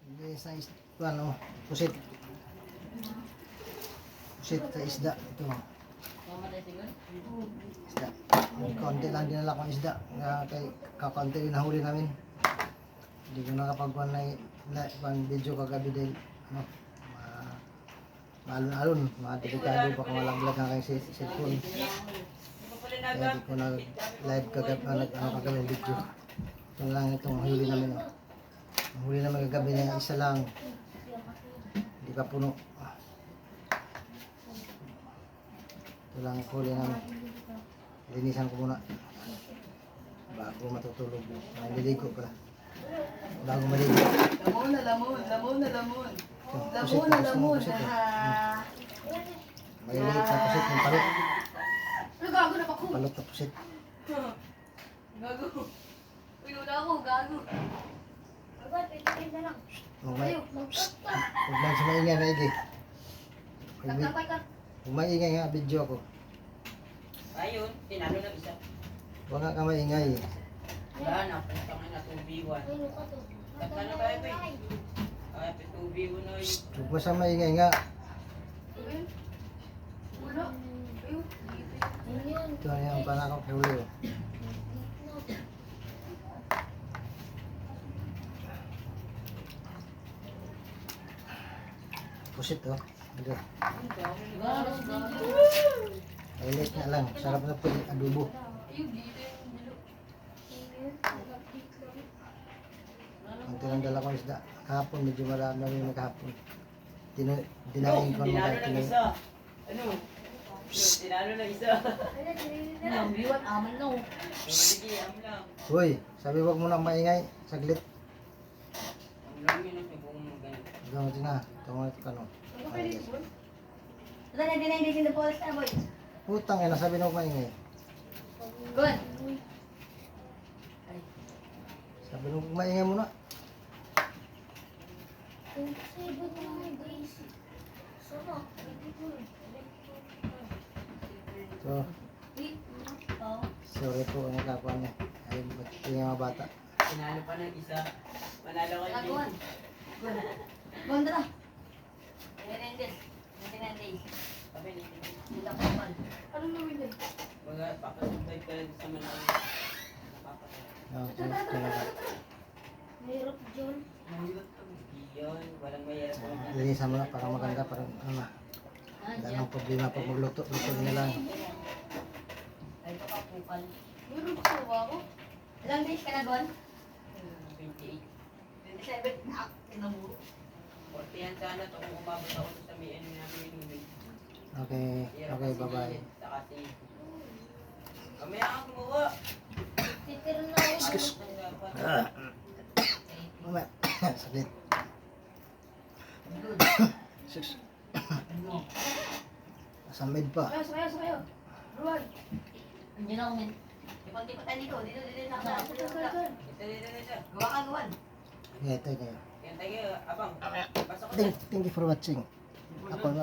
Hindi sa isda, ano, pusit. Pusit sa isda. Ito. Isda. Konti lang dinala kong isda. Kay kakonti rin nahuli namin. Hindi ko nakapagkuhan na video kagabi dahil ano, maalon-alon, delikado pa kung malaglag ang kay cellphone. Kaya di ko nag-live kagabi ng video. Ito lang itong huli namin. Ang huli namin kagabi na isa lang. Hindi pa puno. Ito lang ang huli namin. Linisan ko muna bago matutulog. Naliligo pala. Bago maligo. Lamon na lamon. Lamon na lamon. Lamon na lamon. May liit na pusit ng palot. Ano gago na pa ko? Palot na pusit. Gago. Uy, wala ako. Gago. Huwag lang sa maingay na igi. Huwag maingay nga, video ako. Ayun, tinalo na isa. Huwag nga ka maingay. Wala na, pantangin na 2v1. Tata na ba ito eh? Ay, 2v1 na yun. Huwag mo sa maingay nga. Wala. Ayun. Ito na yung panakaw kay Julio. Pusit oh. Ito. Highlight na lang. Sarap na po yung adobo. Ayun, dito yung dilo. Ang tinandala ko isda. Kahapon, medyo marami yung kahapon. Dinaing ko Tinalo naman na isa. Ano? Tinalo na isa. Ang biwan, aman na. Sige, am lang. Uy, sabi wag mo lang maingay. Saglit. Am lang yun ang kung ganun. Gawin na. Tungo ito kano. Wala na din hindi na polis na boy. Putang ina, sabi na huwag maingay. Gun. Sabi na huwag maingay muna. So, sorry po ang nakakuha niya. Ay, ba't yung mga bata. Tinalo pa ng isa. Manalo ko Gun. yun. Gun tara. Menendez. Menendez. Sabi ni Dila ko man. Anong gawin din? mga papasumbay ka lang sa Manalo. Okay, talaga. Mahirap John. Mahirap to. Yun, walang mahirap. Linisan mo na para maganda. Parang ano na. Wala nang problema pag magluto. Luto na lang. Ay, ito ka pupal. Meron ba sa ako? Ilang days ka na Gun? 28. 27. Ah, kinamuro. 40 yan sana to kung umabot ako sa may ano namin yung Okay, okay, bye-bye. Saka si... Kamaya kang gumawa. Titir na ako. Excuse. Mamaya. Saglit. Sus. Nasa med pa. Sakayo. Ruwan. Andiyan ako, men. Ipag-tipat tayo dito. Dito sa kasama. Dito. Gawa ka, gawan. Okay, ito kayo. Yan tayo, abang. Pasok ka. Thank you for watching. Ako